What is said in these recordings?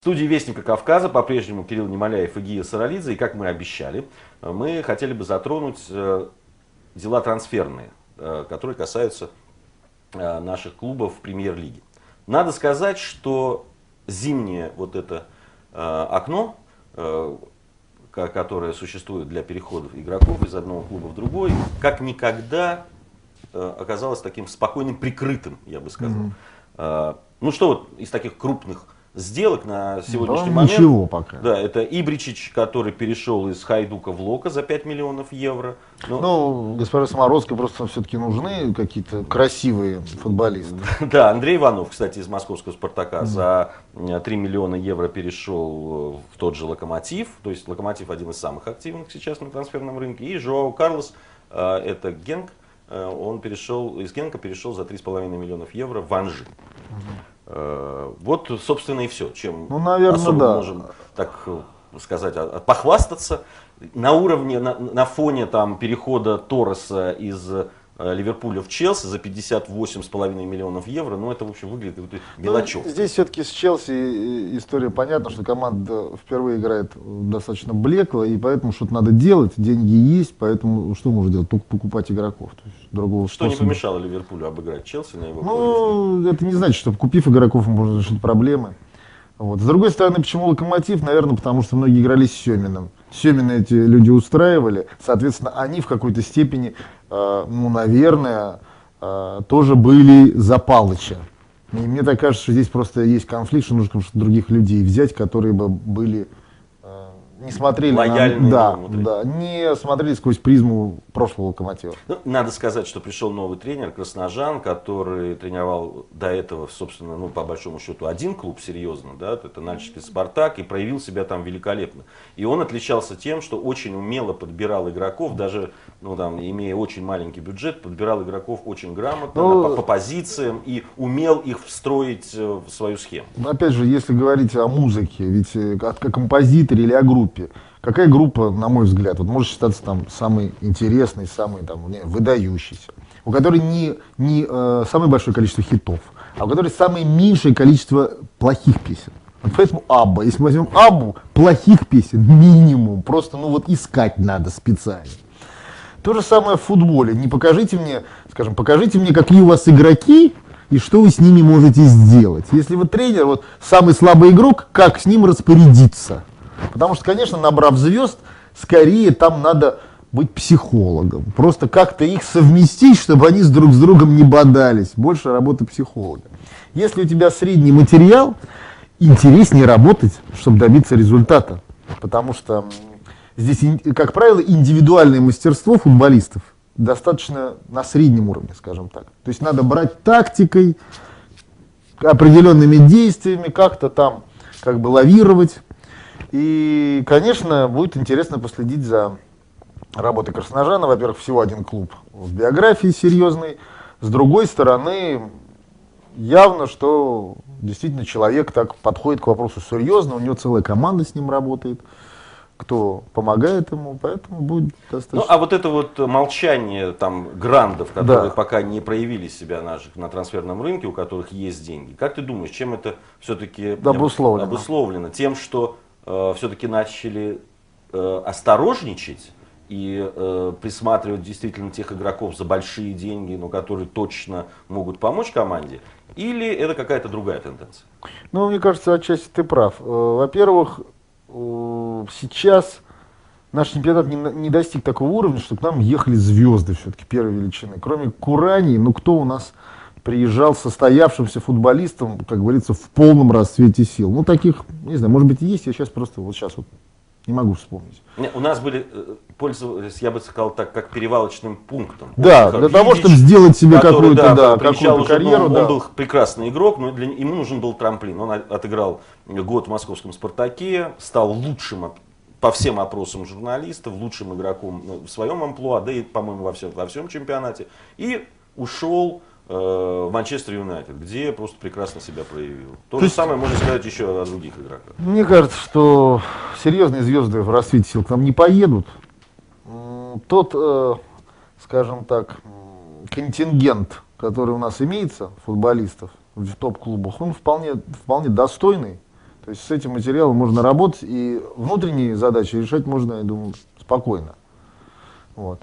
студии Вестника Кавказа по-прежнему Кирилл Немоляев и Гия Саралидзе. И как мы обещали, мы хотели бы затронуть дела трансферные, которые касаются наших клубов в премьер-лиге. Надо сказать, что зимнее вот это окно, которое существует для переходов игроков из одного клуба в другой, как никогда оказалось таким спокойным, прикрытым, я бы сказал. Ну что вот из таких крупных сделок на сегодняшний момент? Ничего пока. Да, это Ибричич, который перешел из Хайдука в Локо за 5 миллионов евро. Ну, госпоже Самородской просто все-таки нужны какие-то красивые футболисты. Да, Андрей Иванов, кстати, из московского «Спартака» за 3 миллиона евро перешел в тот же «Локомотив». То есть «Локомотив» один из самых активных сейчас на трансферном рынке. И Жоао Карлос, это Генк, он перешел, из Генка перешел за 3,5 миллионов евро в Анжи. Вот, собственно, и все, чем наверное, особо можем, так сказать, похвастаться. На уровне, на фоне там, перехода Торреса из Ливерпуля в Челси за 58,5 миллионов евро, ну это, в общем, выглядит как мелочевка. Здесь все-таки с Челси история понятна, что команда впервые играет достаточно блекло, и поэтому что-то надо делать, деньги есть, поэтому что можно делать? Только покупать игроков. То есть другого что способа. Не помешало Ливерпулю обыграть Челси на его поле? Это не значит, что купив игроков, можно решить проблемы. Вот. С другой стороны, почему Локомотив? Наверное, потому что многие играли с Семиным. Семина эти люди устраивали, соответственно, они в какой-то степени, наверное, тоже были за Палыча. И мне так кажется, что здесь просто есть конфликт, что нужно других людей взять, которые бы были, не смотрели лояльные, не смотрели сквозь призму прошлого Локомотива. Ну, надо сказать, что пришел новый тренер Красножан, который тренировал до этого, собственно, по большому счету, один клуб серьезно, да, это Нальчикский «Спартак», и проявил себя там великолепно. И он отличался тем, что очень умело подбирал игроков, даже имея очень маленький бюджет, подбирал игроков очень грамотно по позициям и умел их встроить в свою схему. Опять же, если говорить о музыке, ведь о композиторе или о группе, какая группа, на мой взгляд, может считаться самой интересной, самой выдающейся, у которой не самое большое количество хитов, а у которой самое меньшее количество плохих песен. Вот поэтому Абба, если мы возьмем Аббу, плохих песен минимум, просто искать надо специально. То же самое в футболе. Не покажите мне, покажите мне, какие у вас игроки и что вы с ними можете сделать. Если вы тренер, самый слабый игрок, как с ним распорядиться? Потому что, конечно, набрав звезд, скорее там надо быть психологом. Просто как-то их совместить, чтобы они друг с другом не бодались. Больше работы психолога. Если у тебя средний материал, интереснее работать, чтобы добиться результата. Потому что здесь, как правило, индивидуальное мастерство футболистов достаточно на среднем уровне, скажем так. То есть надо брать тактикой, определенными действиями, как-то там лавировать. И, конечно, будет интересно последить за работой Красножана. Во-первых, всего один клуб в биографии серьезный. С другой стороны, явно, что действительно человек так подходит к вопросу серьезно. У него целая команда с ним работает, кто помогает ему, поэтому будет достаточно. А вот это молчание грандов, которые пока не проявили себя на трансферном рынке, у которых есть деньги. Как ты думаешь, чем это все-таки обусловлено? Тем, что все-таки начали осторожничать и присматривать действительно тех игроков за большие деньги, но которые точно могут помочь команде? Или это какая-то другая тенденция? Мне кажется, отчасти ты прав. Во-первых, сейчас наш чемпионат не достиг такого уровня, что к нам ехали звезды все-таки первой величины. Кроме Курани, кто у нас приезжал состоявшимся футболистом, как говорится, в полном расцвете сил? Таких, не знаю, может быть и есть, я сейчас просто не могу вспомнить. У нас пользовались, я бы сказал так, как перевалочным пунктом. Да, для того, чтобы сделать себе какую-то карьеру. Он был прекрасный игрок, но ему нужен был трамплин. Он отыграл год в московском «Спартаке», стал лучшим по всем опросам журналистов, лучшим игроком в своем амплуа, да и, по-моему, во всем чемпионате. И ушел в Манчестер Юнайтед, где просто прекрасно себя проявил. То же самое можно сказать еще о других игроках. Мне кажется, что серьезные звезды в расцвете сил к нам не поедут. Тот, скажем так, контингент, который у нас имеется, футболистов в топ-клубах, он вполне достойный. То есть с этим материалом можно работать, и внутренние задачи решать можно, я думаю, спокойно. Вот.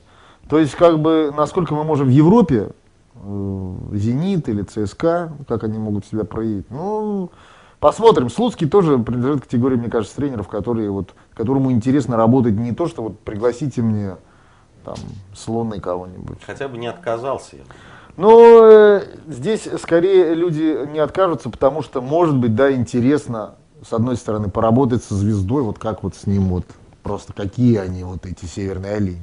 То есть, как бы, насколько мы можем в Европе, «Зенит» или ЦСКА, как они могут себя проявить, ну, посмотрим. Слуцкий тоже принадлежит к категории, мне кажется, тренеров, которые, вот, которому интересно работать не то, что вот пригласите мне там с Луны кого-нибудь. Хотя бы не отказался я. Но здесь скорее люди не откажутся, потому что, может быть, да, интересно, с одной стороны, поработать со звездой, вот как вот с ним, вот просто какие они, вот эти северные олени.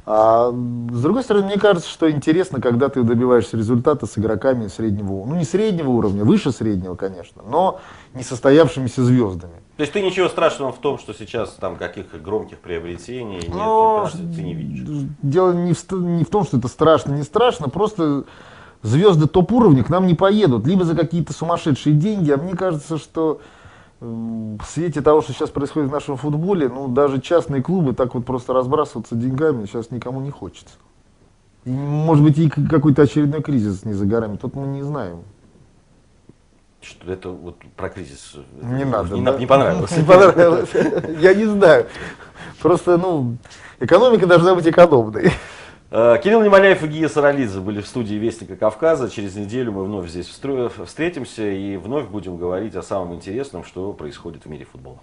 А с другой стороны, мне кажется, что интересно, когда ты добиваешься результата с игроками среднего, ну не среднего уровня, выше среднего, конечно, но не состоявшимися звездами. То есть ты ничего страшного в том, что сейчас там каких громких приобретений нет, ты не видишь? Дело не в том, что это страшно, не страшно, просто звезды топ-уровня к нам не поедут, либо за какие-то сумасшедшие деньги, а мне кажется, что в свете того, что сейчас происходит в нашем футболе, ну, даже частные клубы так вот просто разбрасываться деньгами сейчас никому не хочется. И, может быть, и какой-то очередной кризис не за горами, тут мы не знаем. Что это вот про кризис не надо, не понравилось. Не понравилось. Я не знаю. Просто, ну, экономика должна быть экономной. Кирилл Немоляев и Гия Саралидзе были в студии Вестника Кавказа. Через неделю мы вновь здесь встретимся и вновь будем говорить о самом интересном, что происходит в мире футбола.